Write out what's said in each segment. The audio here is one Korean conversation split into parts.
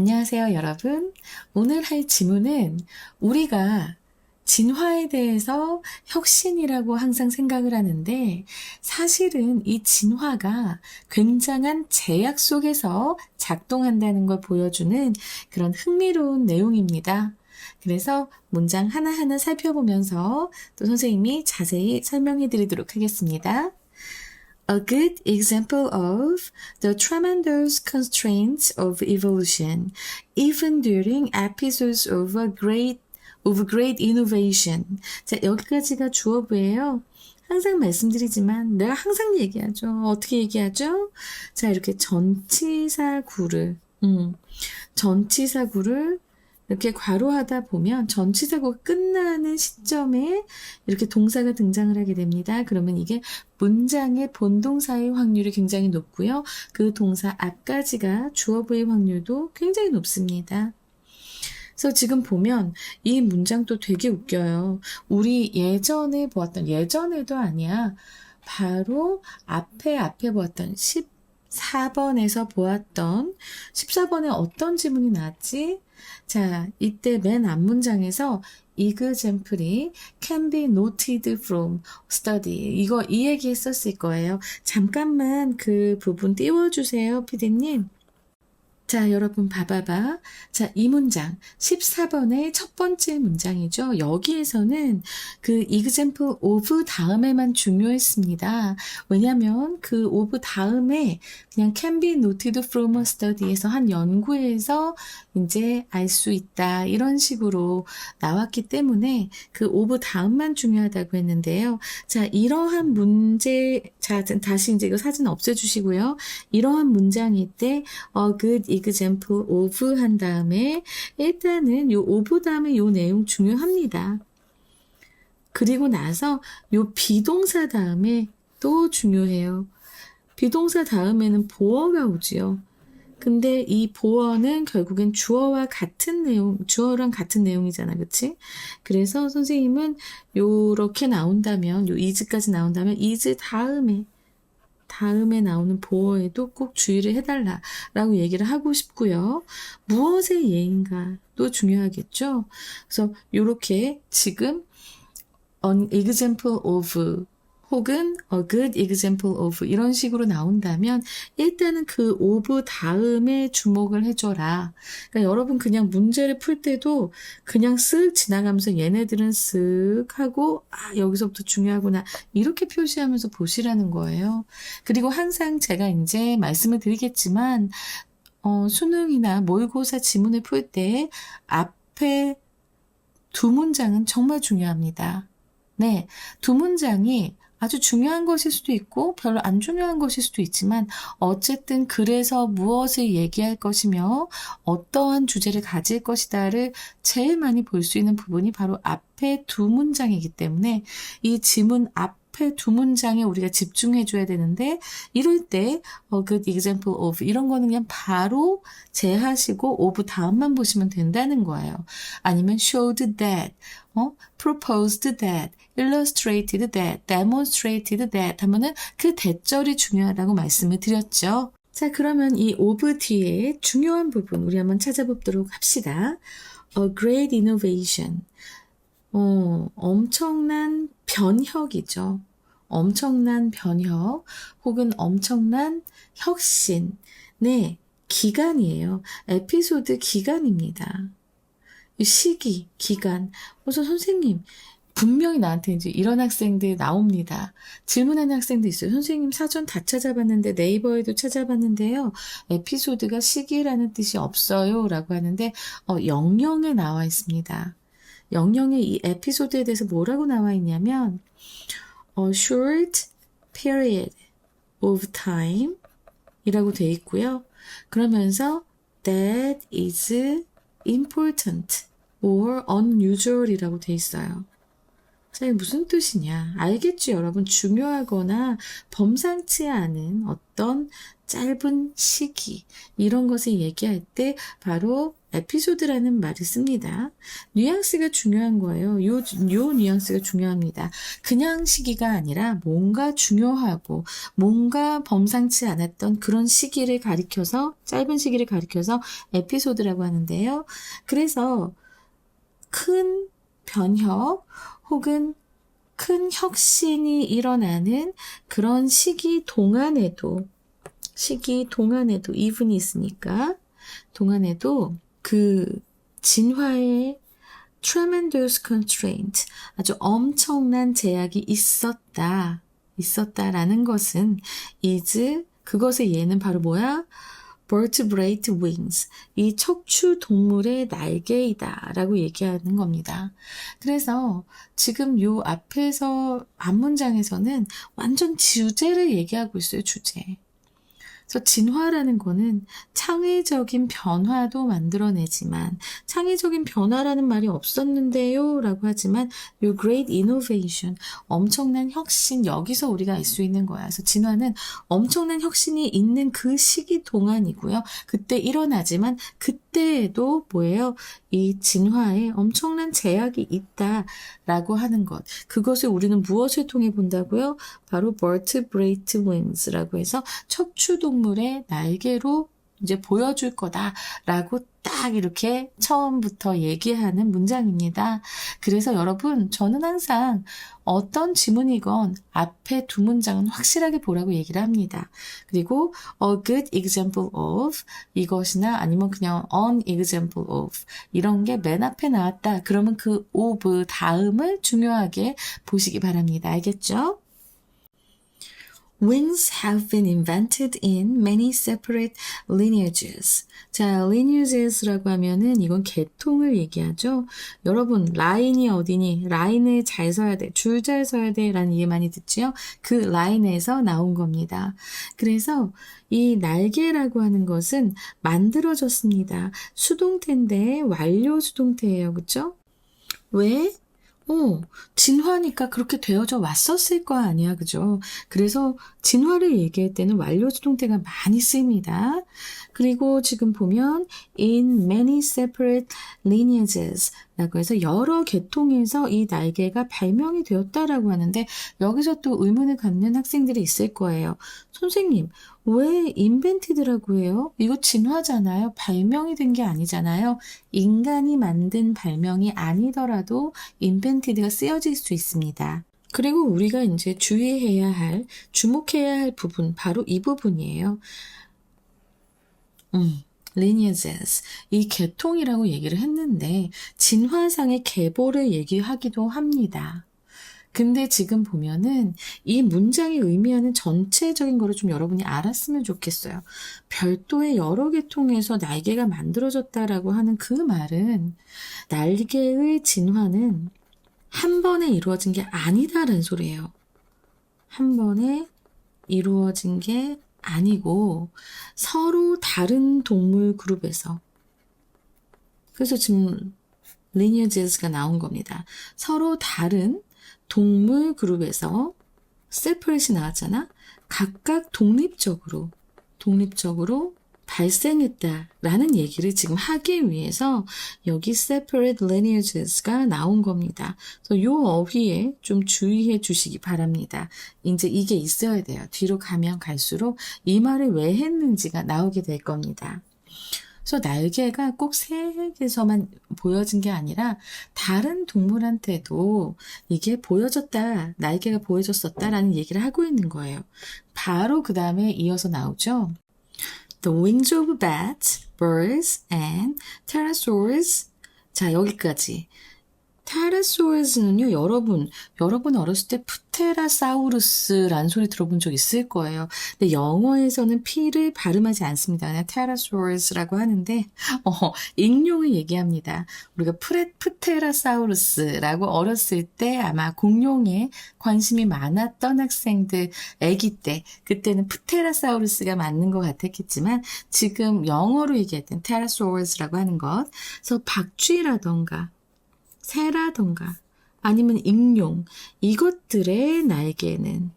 안녕하세요, 여러분. 오늘 할 지문은 우리가 진화에 대해서 혁신이라고 항상 생각을 하는데 사실은 이 진화가 굉장한 제약 속에서 작동한다는 걸 보여주는 그런 흥미로운 내용입니다. 그래서 문장 하나하나 살펴보면서 또 선생님이 자세히 설명해 드리도록 하겠습니다. A good example of the tremendous constraints of evolution, even during episodes of great innovation. 자, 여기까지가 주어부예요. 항상 말씀드리지만 내가 항상 얘기하죠. 어떻게 얘기하죠? 자, 이렇게 전치사구를 이렇게 괄호하다 보면 전치사구가 끝나는 시점에 이렇게 동사가 등장을 하게 됩니다. 그러면 이게 문장의 본동사의 확률이 굉장히 높고요. 그 동사 앞까지가 주어부의 확률도 굉장히 높습니다. 그래서 지금 보면 이 문장도 되게 웃겨요. 우리 예전에도 아니야. 바로 앞에 보았던 14번에서 보았던 14번에 어떤 지문이 나왔지? 자, 이때 맨 앞문장에서 example이 can be noted from study. 이 얘기 했었을 거예요. 잠깐만 그 부분 띄워주세요, 피디님. 자, 여러분 봐봐봐. 자, 이 문장 14번의 첫 번째 문장이죠. 여기에서는 그 example of 다음에만 중요했습니다. 왜냐하면 그 of 다음에 그냥 can be noted from a study에서 한 연구에서 이제 알 수 있다 이런 식으로 나왔기 때문에 그 of 다음만 중요하다고 했는데요. 자, 이러한 문제, 자, 다시 이제 이거 사진 없애주시고요. 이러한 문장일 때 good example of 한 다음에 일단은 요 of 다음에 요 내용 중요합니다. 그리고 나서 요 비동사 다음에 또 중요해요. 비동사 다음에는 보어가 오지요. 근데 이 보어는 결국엔 주어랑 같은 내용이잖아, 그치? 그래서 선생님은 요렇게 나온다면, 요 is까지 나온다면 is 다음에 나오는 보어에도 꼭 주의를 해달라라고 얘기를 하고 싶고요. 무엇의 예인가도 중요하겠죠. 그래서 요렇게 지금 an example of 혹은 a good example of 이런 식으로 나온다면 일단은 그 of 다음에 주목을 해줘라. 그러니까 여러분 그냥 문제를 풀 때도 그냥 쓱 지나가면서 얘네들은 쓱 하고 여기서부터 중요하구나 이렇게 표시하면서 보시라는 거예요. 그리고 항상 제가 이제 말씀을 드리겠지만 수능이나 모의고사 지문을 풀 때 앞에 두 문장은 정말 중요합니다. 네, 두 문장이 아주 중요한 것일 수도 있고 별로 안 중요한 것일 수도 있지만 어쨌든 그래서 무엇을 얘기할 것이며 어떠한 주제를 가질 것이다를 제일 많이 볼 수 있는 부분이 바로 앞에 두 문장이기 때문에 이 지문 앞에 두 문장에 우리가 집중해 줘야 되는데 이럴 때 good example of 이런 거는 그냥 바로 제하시고 of 다음만 보시면 된다는 거예요. 아니면 showed that, proposed that, illustrated that, demonstrated that 하면은 그 대절이 중요하다고 말씀을 드렸죠. 자, 그러면 이 of 뒤에 중요한 부분 우리 한번 찾아보도록 합시다. A great innovation. 엄청난 변혁이죠. 엄청난 변혁 혹은 엄청난 혁신. 네, 기간이에요. 에피소드 기간입니다. 시기, 기간. 그래서 선생님, 분명히 나한테 이제 이런 학생들 나옵니다. 질문하는 학생도 있어요. 선생님 사전 다 찾아봤는데 네이버에도 찾아봤는데요. 에피소드가 시기라는 뜻이 없어요. 라고 하는데 영영에 나와 있습니다. 영영에 이 에피소드에 대해서 뭐라고 나와 있냐면 a short period of time 이라고 돼 있고요. 그러면서 that is important or unusual 이라고 돼 있어요. 자, 이게 무슨 뜻이냐? 알겠죠, 여러분? 중요하거나 범상치 않은 어떤 짧은 시기, 이런 것을 얘기할 때 바로 에피소드라는 말을 씁니다. 뉘앙스가 중요한 거예요. 요 뉘앙스가 중요합니다. 그냥 시기가 아니라 뭔가 중요하고 뭔가 범상치 않았던 그런 시기를 가리켜서, 짧은 시기를 가리켜서 에피소드라고 하는데요. 그래서 큰 변혁 혹은 큰 혁신이 일어나는 그런 시기 동안에도 even이 있으니까 동안에도 그 진화의 tremendous constraint, 아주 엄청난 제약이 있었다라는 것은 그것의 예는 바로 뭐야? vertebrate wings, 이 척추 동물의 날개이다 라고 얘기하는 겁니다. 그래서 지금 요 앞에서 앞문장에서는 완전 주제를 얘기하고 있어요. 주제. 그래서 진화라는 거는 창의적인 변화도 만들어내지만, 창의적인 변화라는 말이 없었는데요 라고 하지만 요 great innovation, 엄청난 혁신, 여기서 우리가 알 수 있는 거야. 그래서 진화는 엄청난 혁신이 있는 그 시기 동안이고요. 그때 일어나지만 그때에도 뭐예요? 이 진화에 엄청난 제약이 있다라고 하는 것. 그것을 우리는 무엇을 통해 본다고요? 바로 vertebrate wings라고 해서 척추 동물의 날개로 이제 보여줄 거다라고 딱 이렇게 처음부터 얘기하는 문장입니다. 그래서 여러분, 저는 항상 어떤 지문이건 앞에 두 문장은 확실하게 보라고 얘기를 합니다. 그리고 a good example of 이것이나 아니면 그냥 an example of 이런 게 맨 앞에 나왔다. 그러면 그 of 다음을 중요하게 보시기 바랍니다. 알겠죠? Wings have been invented in many separate lineages. 자, lineages라고 하면은 이건 계통을 얘기하죠. 여러분, 라인이 어디니? 라인을 잘 서야 돼. 줄 잘 서야 돼. 라는 이해 많이 듣지요? 그 라인에서 나온 겁니다. 그래서 이 날개라고 하는 것은 만들어졌습니다. 수동태인데 완료 수동태예요. 그쵸? 왜? 진화니까 그렇게 되어져 왔었을 거 아니야, 그죠? 그래서 진화를 얘기할 때는 완료 수동태가 많이 쓰입니다. 그리고 지금 보면 in many separate lineages 라고 해서 여러 계통에서 이 날개가 발명이 되었다라고 하는데, 여기서 또 의문을 갖는 학생들이 있을 거예요. 선생님, 왜 invented라고 해요? 이거 진화잖아요. 발명이 된 게 아니잖아요. 인간이 만든 발명이 아니더라도 invented가 쓰여질 수 있습니다. 그리고 우리가 이제 주목해야 할 부분, 바로 이 부분이에요. lineages, 이 계통이라고 얘기를 했는데 진화상의 계보를 얘기하기도 합니다. 근데 지금 보면은 이 문장이 의미하는 전체적인 거를 좀 여러분이 알았으면 좋겠어요. 별도의 여러 계통에서 날개가 만들어졌다라고 하는 그 말은 날개의 진화는 한 번에 이루어진 게 아니다라는 소리예요. 한 번에 이루어진 게 아니고 서로 다른 동물 그룹에서, 그래서 지금 lineages가 나온 겁니다. 서로 다른 동물 그룹에서 separate이 나왔잖아. 각각 독립적으로 발생했다라는 얘기를 지금 하기 위해서 여기 separate lineages가 나온 겁니다. 그래서 요 어휘에 좀 주의해 주시기 바랍니다. 이제 이게 있어야 돼요. 뒤로 가면 갈수록 이 말을 왜 했는지가 나오게 될 겁니다. 그래서 날개가 꼭 새에게서만 보여진 게 아니라 다른 동물한테도 이게 보여졌다, 날개가 보여졌었다라는 얘기를 하고 있는 거예요. 바로 그 다음에 이어서 나오죠. The wings of bats, birds, and pterosaurs. 자, 여기까지. pterosaurus는요, 여러분 어렸을 때 프테라사우루스라는 소리 들어본 적 있을 거예요. 근데 영어에서는 P를 발음하지 않습니다. 그냥 pterosaurus라고 하는데, 익룡을 얘기합니다. 우리가 프테라사우루스라고 어렸을 때 아마 공룡에 관심이 많았던 학생들, 아기 때, 그때는 프테라사우루스가 맞는 것 같았겠지만, 지금 영어로 얘기할 땐 pterosaurus라고 하는 것. 그래서 박쥐라던가, 새라던가 아니면 익룡, 이것들의 날개는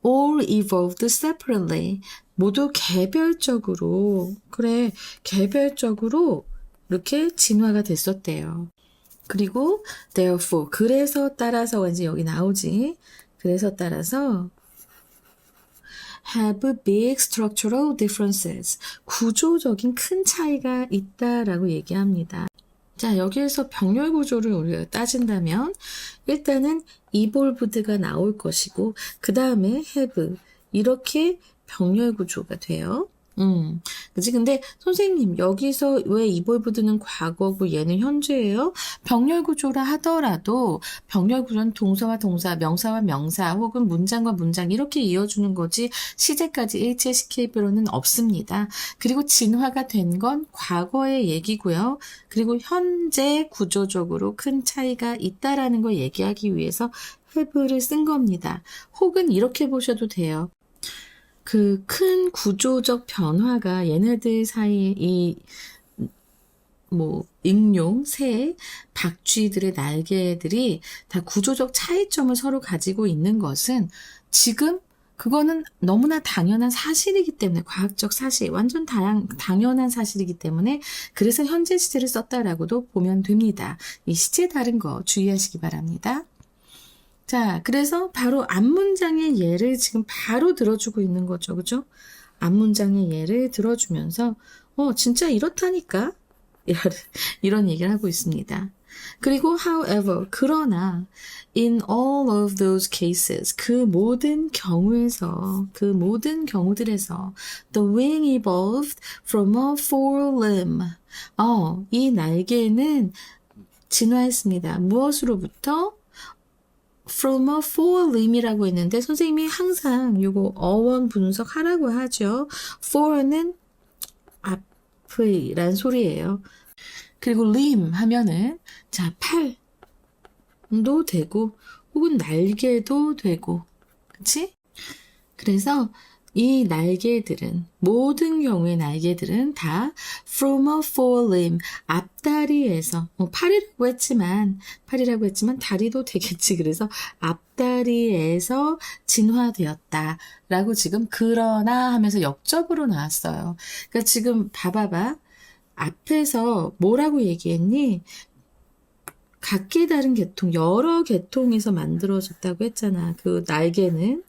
all evolved separately. 모두 개별적으로 이렇게 진화가 됐었대요. 그리고 therefore, 그래서 따라서 이제 여기 나오지. 그래서 따라서 have big structural differences. 구조적인 큰 차이가 있다라고 얘기합니다. 자, 여기에서 병렬 구조를 우리가 따진다면 일단은 evolved가 나올 것이고 그 다음에 have 이렇게 병렬 구조가 돼요. 그치? 근데 선생님 여기서 왜 evolved는 과거고 얘는 현재예요? 병렬 구조라 하더라도 병렬 구조는 동사와 동사, 명사와 명사 혹은 문장과 문장 이렇게 이어주는 거지 시제까지 일체시킬 필요는 없습니다. 그리고 진화가 된 건 과거의 얘기고요. 그리고 현재 구조적으로 큰 차이가 있다라는 걸 얘기하기 위해서 have를 쓴 겁니다. 혹은 이렇게 보셔도 돼요. 그 큰 구조적 변화가 얘네들 사이에 익룡, 새, 박쥐들의 날개들이 다 구조적 차이점을 서로 가지고 있는 것은 지금 그거는 너무나 당연한 사실이기 때문에 과학적 사실, 완전 당연한 사실이기 때문에 그래서 현재 시제를 썼다라고도 보면 됩니다. 이 시제 다른 거 주의하시기 바랍니다. 자, 그래서 바로 앞문장의 예를 지금 바로 들어주고 있는 거죠. 그죠? 앞문장의 예를 들어주면서, 진짜 이렇다니까? 이런 얘기를 하고 있습니다. 그리고 however, 그러나 in all of those cases, 그 모든 경우들에서 the wing evolved from a forelimb. 이 날개는 진화했습니다. 무엇으로부터? From a forelimb이라고 했는데 선생님이 항상 이거 어원 분석하라고 하죠. for는 앞이란 소리예요. 그리고 limb 하면은 자 팔도 되고 혹은 날개도 되고 그치? 그래서 이 날개들은 모든 경우의 날개들은 다 from a forelimb 앞다리에서 팔이라고 했지만 다리도 되겠지. 그래서 앞다리에서 진화되었다 라고 지금 그러나 하면서 역접으로 나왔어요. 그러니까 지금 봐봐 앞에서 뭐라고 얘기했니? 각기 다른 계통 여러 계통에서 만들어졌다고 했잖아. 그 날개는.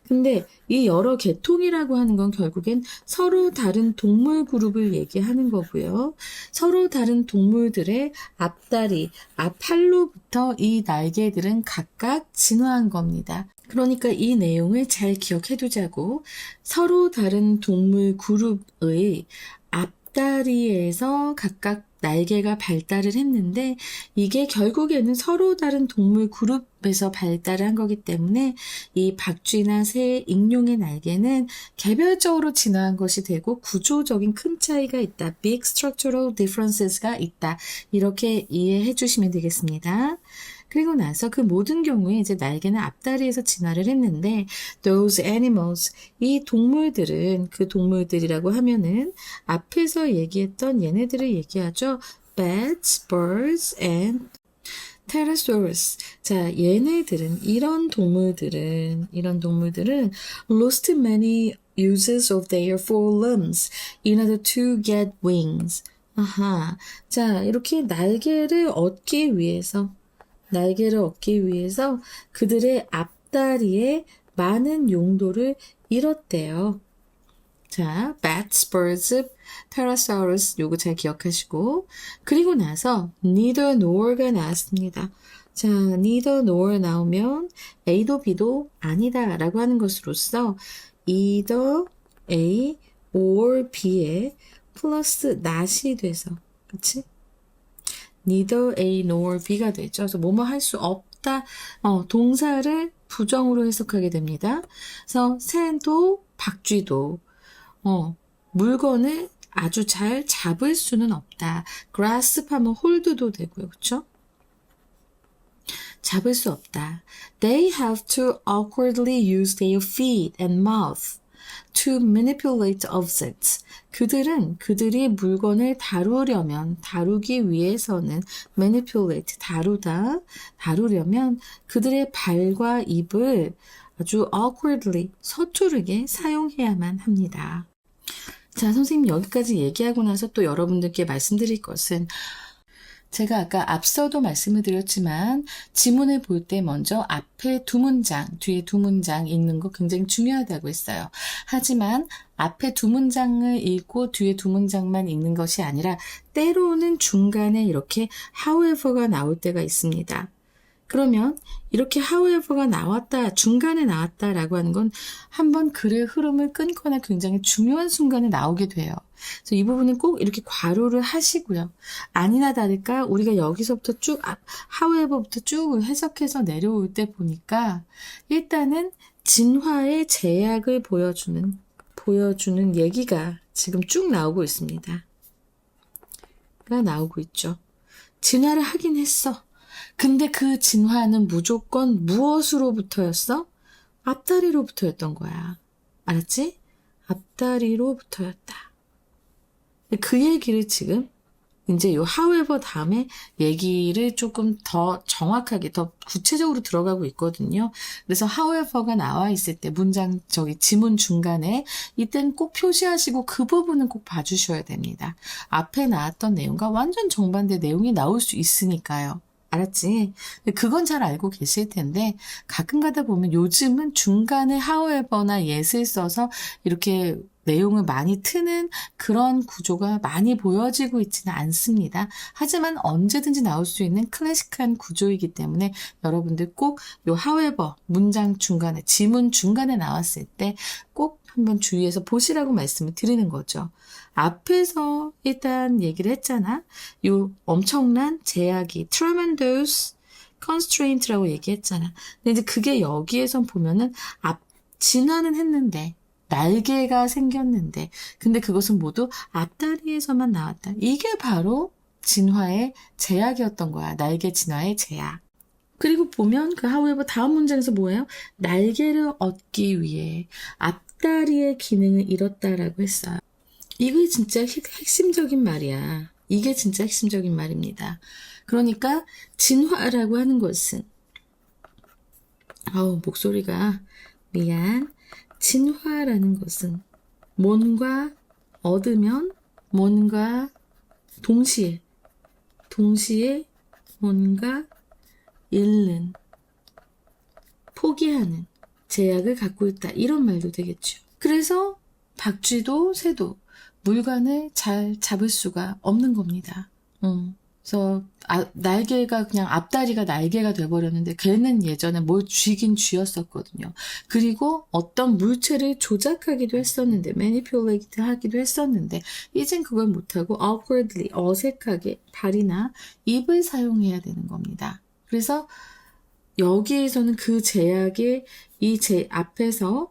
근데 이 여러 계통이라고 하는 건 결국엔 서로 다른 동물 그룹을 얘기하는 거고요. 서로 다른 동물들의 앞다리, 앞팔로부터 이 날개들은 각각 진화한 겁니다. 그러니까 이 내용을 잘 기억해 두자고. 서로 다른 동물 그룹의 앞다리에서 각각 날개가 발달을 했는데 이게 결국에는 서로 다른 동물 그룹에서 발달을 한 거기 때문에 이 박쥐나 새, 익룡의 날개는 개별적으로 진화한 것이 되고 구조적인 큰 차이가 있다. Big structural differences가 있다. 이렇게 이해해 주시면 되겠습니다. 그리고 나서 그 모든 경우에 이제 날개는 앞다리에서 진화를 했는데 those animals, 이 동물들은 그 동물들이라고 하면은 앞에서 얘기했던 얘네들을 얘기하죠. bats, birds, and pterosaurus. 자, 얘네들은 이런 동물들은 lost many uses of their forelimbs in order to get wings. 아하. 자, 이렇게 날개를 얻기 위해서 그들의 앞다리에 많은 용도를 잃었대요. 자, bats, birds, pterosaurus 요거 잘 기억하시고 그리고 나서 neither nor가 나왔습니다. 자, neither nor 나오면 A도 B도 아니다 라고 하는 것으로서 either A or B에 플러스 not이 돼서 그치? neither A nor B가 되죠. 그래서 뭐뭐 할 수 없다. 동사를 부정으로 해석하게 됩니다. 그래서 새도 박쥐도 물건을 아주 잘 잡을 수는 없다. grasp 하면 hold도 되고요. 그렇죠? 잡을 수 없다. They have to awkwardly use their feet and mouth. to manipulate objects. 그들은 그들이 물건을 다루기 위해서는 manipulate, 다루려면 그들의 발과 입을 아주 awkwardly, 서투르게 사용해야만 합니다. 자, 선생님 여기까지 얘기하고 나서 또 여러분들께 말씀드릴 것은 제가 아까 앞서도 말씀을 드렸지만 지문을 볼 때 먼저 앞에 두 문장, 뒤에 두 문장 읽는 거 굉장히 중요하다고 했어요. 하지만 앞에 두 문장을 읽고 뒤에 두 문장만 읽는 것이 아니라 때로는 중간에 이렇게 however가 나올 때가 있습니다. 그러면 이렇게 however가 나왔다, 중간에 나왔다라고 하는 건 한번 글의 흐름을 끊거나 굉장히 중요한 순간에 나오게 돼요. 그래서 이 부분은 꼭 이렇게 괄호를 하시고요. 아니나 다를까 우리가 여기서부터 쭉 however부터 쭉 해석해서 내려올 때 보니까 일단은 진화의 제약을 보여주는 얘기가 지금 쭉 나오고 있습니다. 나오고 있죠. 진화를 하긴 했어. 근데 그 진화는 무조건 무엇으로부터였어? 앞다리로부터였던 거야. 알았지? 앞다리로부터였다. 그 얘기를 지금 이제 요 however 다음에 얘기를 조금 더 정확하게 더 구체적으로 들어가고 있거든요. 그래서 however가 나와 있을 때 문장 지문 중간에 이땐 꼭 표시하시고 그 부분은 꼭 봐주셔야 됩니다. 앞에 나왔던 내용과 완전 정반대 내용이 나올 수 있으니까요. 알았지? 그건 잘 알고 계실 텐데 가끔 가다 보면 요즘은 중간에 however나 yes을 써서 이렇게 내용을 많이 트는 그런 구조가 많이 보여지고 있지는 않습니다. 하지만 언제든지 나올 수 있는 클래식한 구조이기 때문에 여러분들 꼭 요 however 문장 중간에 지문 중간에 나왔을 때 꼭 한번 주의해서 보시라고 말씀을 드리는 거죠. 앞에서 일단 얘기를 했잖아. 요 엄청난 제약이 tremendous constraint라고 얘기했잖아. 근데 이제 그게 여기에선 보면은 진화는 했는데 날개가 생겼는데 근데 그것은 모두 앞다리에서만 나왔다. 이게 바로 진화의 제약이었던 거야. 날개 진화의 제약. 그리고 보면 그 however 다음 문장에서 뭐예요? 날개를 얻기 위해 앞다리의 기능을 잃었다라고 했어요. 이게 진짜 핵심적인 말이야. 이게 진짜 핵심적인 말입니다. 그러니까 진화라고 하는 것은 목소리가 미안. 진화라는 것은 뭔가 얻으면 뭔가 동시에 뭔가 잃는 포기하는 제약을 갖고 있다. 이런 말도 되겠죠. 그래서 박쥐도 새도 물건을 잘 잡을 수가 없는 겁니다. 그래서 날개가 그냥 앞다리가 날개가 돼버렸는데 걔는 예전에 뭘 쥐긴 쥐었었거든요. 그리고 어떤 물체를 조작하기도 했었는데 manipulate 하기도 했었는데 이젠 그걸 못하고 awkwardly 어색하게 발이나 입을 사용해야 되는 겁니다. 그래서 여기에서는 그 제약의 앞에서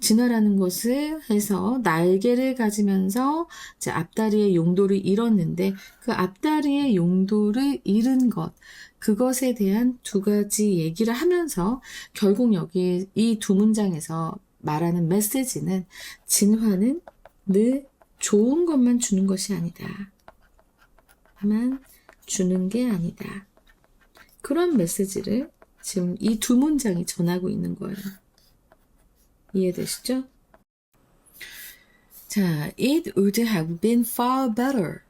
진화라는 것을 해서 날개를 가지면서 이제 앞다리의 용도를 잃었는데 그 앞다리의 용도를 잃은 것, 그것에 대한 두 가지 얘기를 하면서 결국 여기 이 두 문장에서 말하는 메시지는 진화는 늘 좋은 것만 주는 것이 아니다. 다만 주는 게 아니다. 그런 메시지를 지금 이 두 문장이 전하고 있는 거예요. 이해되시죠? 자, it would have been far better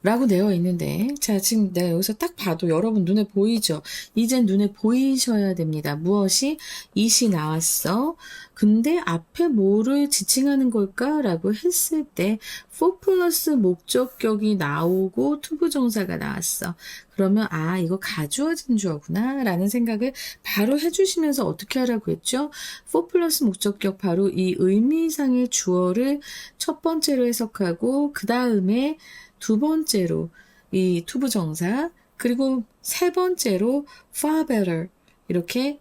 라고 되어 있는데, 자, 지금 내가 여기서 딱 봐도 여러분 눈에 보이죠? 이젠 눈에 보이셔야 됩니다. 무엇이? it이 나왔어. 근데 앞에 뭐를 지칭하는 걸까? 라고 했을 때 for 플러스 목적격이 나오고 투부정사가 나왔어. 그러면 이거 가주어진 주어구나 라는 생각을 바로 해주시면서 어떻게 하라고 했죠? for 플러스 목적격 바로 이 의미상의 주어를 첫 번째로 해석하고 그 다음에 두 번째로 이 투부정사 그리고 세 번째로 far better 이렇게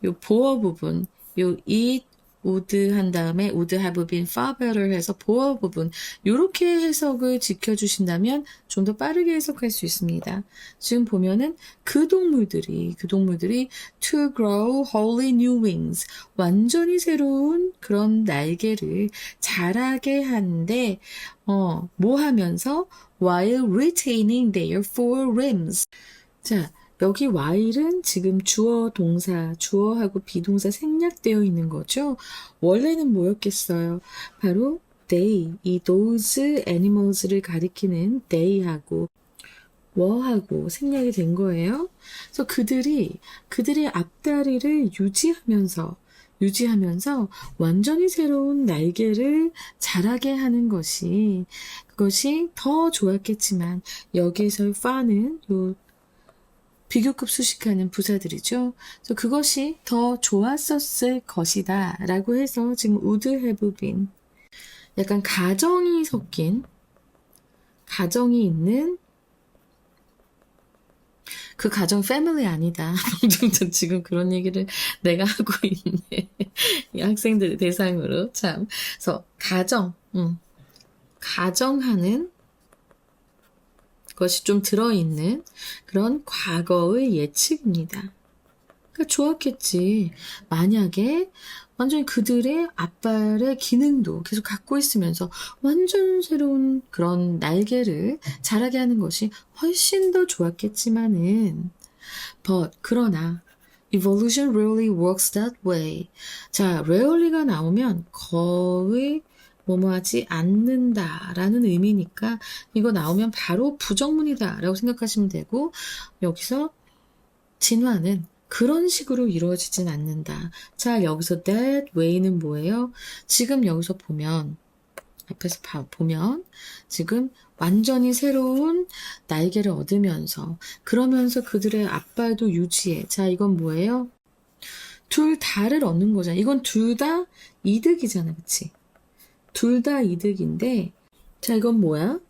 요 보어 부분 요 it would 한 다음에 would have been far better 해서 보어 부분 이렇게 해석을 지켜주신다면 좀 더 빠르게 해석할 수 있습니다. 지금 보면은 그 동물들이 to grow wholly new wings 완전히 새로운 그런 날개를 자라게 하는데 뭐 하면서 while retaining their four limbs. 자, 여기 while은 지금 주어, 동사, 주어하고 비동사 생략되어 있는 거죠. 원래는 뭐였겠어요? 바로 they, 이 those animals를 가리키는 they하고 were하고 생략이 된 거예요. 그래서 그들의 앞다리를 유지하면서 완전히 새로운 날개를 자라게 하는 그것이 더 좋았겠지만 여기에서 far는 요 비교급 수식하는 부사들이죠. 그래서 그것이 더 좋았었을 것이다 라고 해서 지금 would have been 약간 가정이 있는 그 가정 패밀리 아니다. 지금 그런 얘기를 내가 하고 있네. 이 학생들 대상으로 참. 그래서 가정하는 것이 좀 들어있는 그런 과거의 예측입니다. 그러니까 좋았겠지. 만약에 완전히 그들의 앞발의 기능도 계속 갖고 있으면서 완전 새로운 그런 날개를 자라게 하는 것이 훨씬 더 좋았겠지만은 그러나 evolution rarely works that way. 자, rarely가 나오면 거의 뭐뭐하지 않는다라는 의미니까 이거 나오면 바로 부정문이다라고 생각하시면 되고 여기서 진화는 그런 식으로 이루어지진 않는다. 자, 여기서 that way는 뭐예요? 지금 여기서 앞에서 보면 지금 완전히 새로운 날개를 얻으면서 그러면서 그들의 앞발도 유지해. 자, 이건 뭐예요? 둘 다를 얻는 거잖아. 이건 둘 다 이득이잖아. 그치? 둘 다 이득인데 자, 이건 뭐야?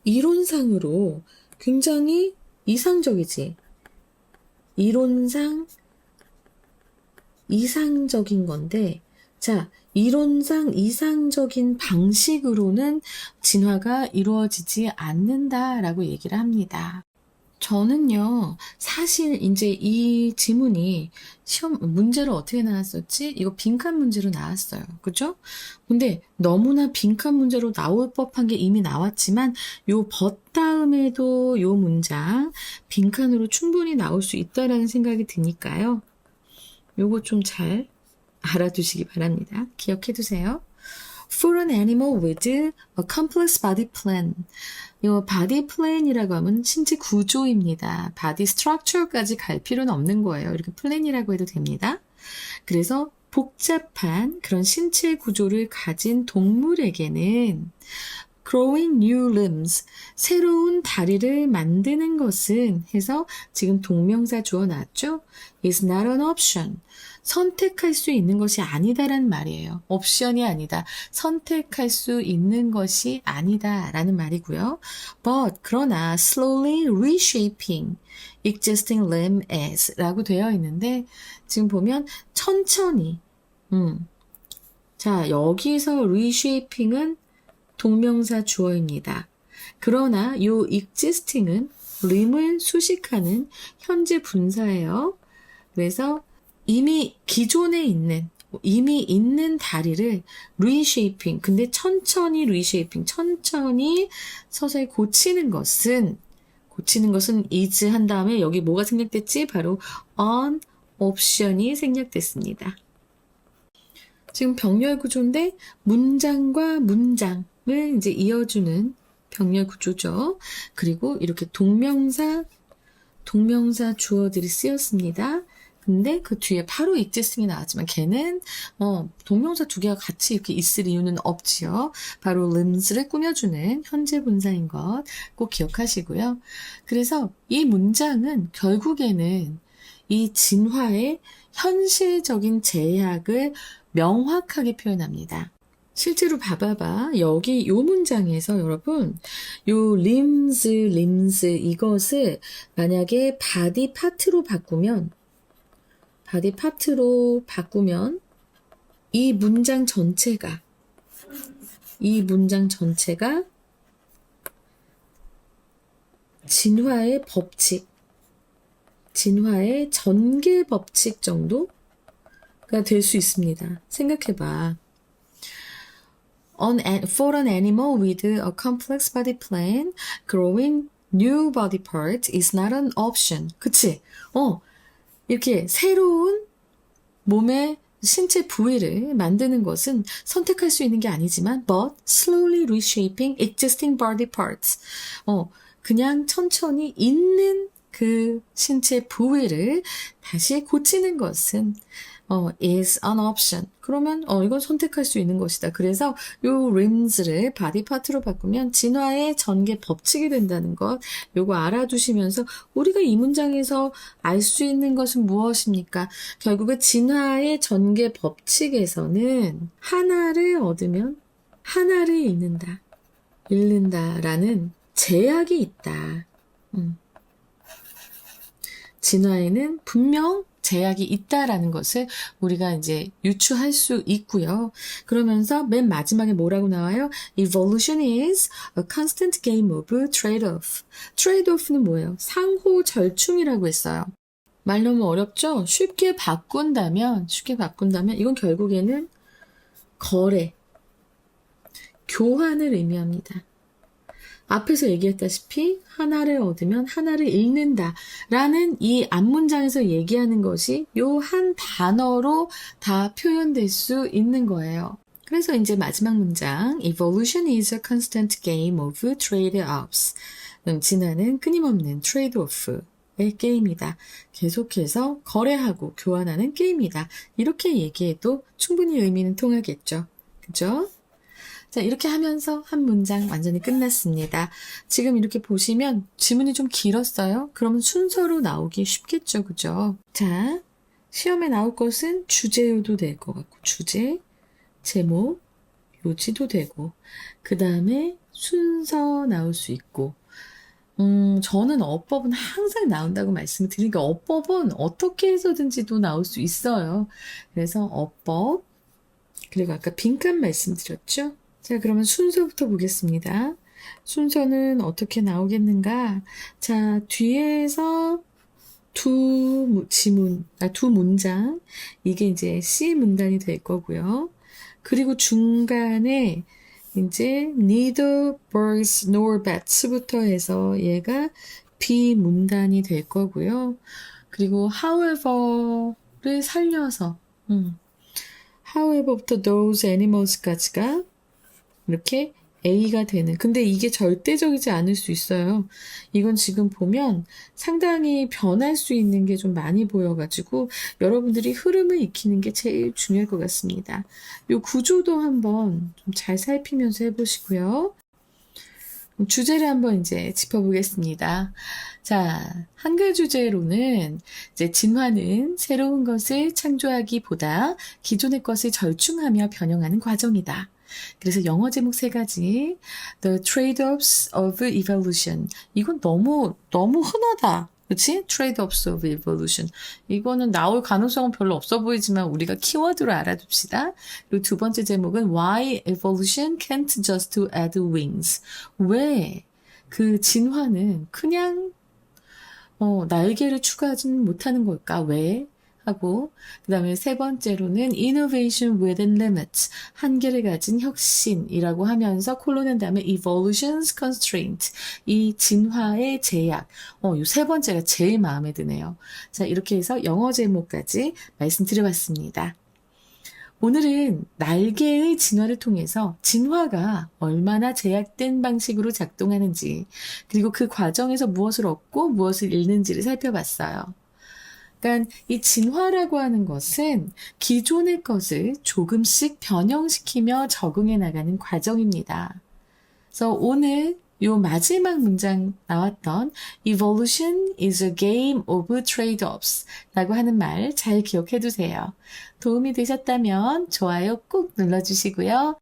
이론상으로 굉장히 이상적이지. 이론상 이상적인 건데 자, 이론상 이상적인 방식으로는 진화가 이루어지지 않는다라고 얘기를 합니다. 저는요, 사실 이제 이 지문이 시험 문제로 어떻게 나왔었지? 이거 빈칸 문제로 나왔어요. 그죠? 근데 너무나 빈칸 문제로 나올 법한 게 이미 나왔지만 요 다음에도 요 문장 빈칸으로 충분히 나올 수 있다라는 생각이 드니까요. 요거 좀 잘 알아두시기 바랍니다. 기억해 두세요. For an animal with a complex body plan. 이 body plan이라고 하면 신체 구조입니다. body structure까지 갈 필요는 없는 거예요. 이렇게 plan이라고 해도 됩니다. 그래서 복잡한 그런 신체 구조를 가진 동물에게는 growing new limbs, 새로운 다리를 만드는 것은 해서 지금 동명사 주어 놨죠? is not an option. 선택할 수 있는 것이 아니다라는 말이에요. 옵션이 아니다. 선택할 수 있는 것이 아니다라는 말이고요. But 그러나 slowly reshaping existing limb as 라고 되어 있는데 지금 보면 천천히 자, 여기서 reshaping은 동명사 주어입니다. 그러나 요 existing은 limb을 수식하는 현재 분사예요. 그래서 이미 있는 다리를 reshaping, 근데 천천히 reshaping, 천천히 서서히 고치는 것은 is 한 다음에 여기 뭐가 생략됐지? 바로 an option이 생략됐습니다. 지금 병렬 구조인데 문장과 문장을 이제 이어주는 병렬 구조죠. 그리고 이렇게 동명사 주어들이 쓰였습니다. 근데 그 뒤에 바로 existing이 나왔지만 걔는 동명사 두 개가 같이 이렇게 있을 이유는 없지요. 바로 limbs를 꾸며주는 현재 분사인 것 꼭 기억하시고요. 그래서 이 문장은 결국에는 이 진화의 현실적인 제약을 명확하게 표현합니다. 실제로 봐봐봐. 여기 요 문장에서 여러분 요 limbs 이것을 만약에 바디 파트로 바꾸면 이 문장 전체가 진화의 법칙, 진화의 전개 법칙 정도가 될 수 있습니다. 생각해봐. For an animal with a complex body plan, growing new body parts is not an option. 그치? 이렇게 새로운 몸의 신체 부위를 만드는 것은 선택할 수 있는 게 아니지만, but slowly reshaping existing body parts. 그냥 천천히 있는 그 신체 부위를 다시 고치는 것은 is an option. 그러면 이건 선택할 수 있는 것이다. 그래서 요 limbs를 body part로 바꾸면 진화의 전개 법칙이 된다는 것, 요거 알아두시면서 우리가 이 문장에서 알 수 있는 것은 무엇입니까? 결국은 진화의 전개 법칙에서는 하나를 얻으면 하나를 잃는다라는 제약이 있다. 진화에는 분명 제약이 있다라는 것을 우리가 이제 유추할 수 있고요. 그러면서 맨 마지막에 뭐라고 나와요? Evolution is a constant game of trade-off. trade-off는 뭐예요? 상호 절충이라고 했어요. 말 너무 어렵죠? 쉽게 바꾼다면 이건 결국에는 거래, 교환을 의미합니다. 앞에서 얘기했다시피 하나를 얻으면 하나를 잃는다 라는 이 앞문장에서 얘기하는 것이 요 한 단어로 다 표현될 수 있는 거예요. 그래서 이제 마지막 문장 Evolution is a constant game of trade-offs. 진화는 끊임없는 트레이드-오프의 게임이다. 계속해서 거래하고 교환하는 게임이다. 이렇게 얘기해도 충분히 의미는 통하겠죠. 그죠? 자, 이렇게 하면서 한 문장 완전히 끝났습니다. 지금 이렇게 보시면 지문이 좀 길었어요. 그러면 순서로 나오기 쉽겠죠. 그죠? 자, 시험에 나올 것은 주제요도 될 것 같고, 주제, 제목, 요지도 되고, 그 다음에 순서 나올 수 있고, 저는 어법은 항상 나온다고 말씀을 드리니까 어법은 어떻게 해서든지도 나올 수 있어요. 그래서 어법, 그리고 아까 빈칸 말씀드렸죠? 자, 그러면 순서부터 보겠습니다. 순서는 어떻게 나오겠는가? 자, 뒤에서 두 문장. 이게 이제 C 문단이 될 거고요. 그리고 중간에 이제 neither birds nor bats부터 해서 얘가 B 문단이 될 거고요. 그리고 however를 살려서 however부터 those animals까지가 이렇게 A가 되는. 근데 이게 절대적이지 않을 수 있어요. 이건 지금 보면 상당히 변할 수 있는 게 좀 많이 보여가지고 여러분들이 흐름을 익히는 게 제일 중요할 것 같습니다. 이 구조도 한번 좀 잘 살피면서 해보시고요. 주제를 한번 이제 짚어보겠습니다. 자, 한글 주제로는 이제 진화는 새로운 것을 창조하기보다 기존의 것을 절충하며 변형하는 과정이다. 그래서 영어 제목 3가지. The Trade-offs of Evolution. 이건 너무 흔하다. 그치? Trade-offs of Evolution. 이거는 나올 가능성은 별로 없어 보이지만 우리가 키워드로 알아둡시다. 그리고 두 번째 제목은 Why Evolution Can't Just Add Wings. 왜 그 진화는 그냥 날개를 추가하지는 못하는 걸까? 왜? 하고, 그 다음에 세 번째로는 innovation within limits, 한계를 가진 혁신이라고 하면서 콜론한 다음에 evolution's constraint, 이 진화의 제약. 요 세 번째가 제일 마음에 드네요. 자, 이렇게 해서 영어 제목까지 말씀드려봤습니다. 오늘은 날개의 진화를 통해서 진화가 얼마나 제약된 방식으로 작동하는지, 그리고 그 과정에서 무엇을 얻고 무엇을 잃는지를 살펴봤어요. 그러니까 이 진화라고 하는 것은 기존의 것을 조금씩 변형시키며 적응해 나가는 과정입니다. 그래서 오늘 요 마지막 문장 나왔던 Evolution is a game of trade-offs 라고 하는 말 잘 기억해 두세요. 도움이 되셨다면 좋아요 꾹 눌러주시고요.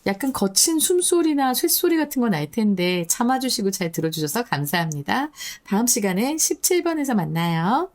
약간 거친 숨소리나 쇳소리 같은 건 날 텐데 참아주시고 잘 들어주셔서 감사합니다. 다음 시간에 17번에서 만나요.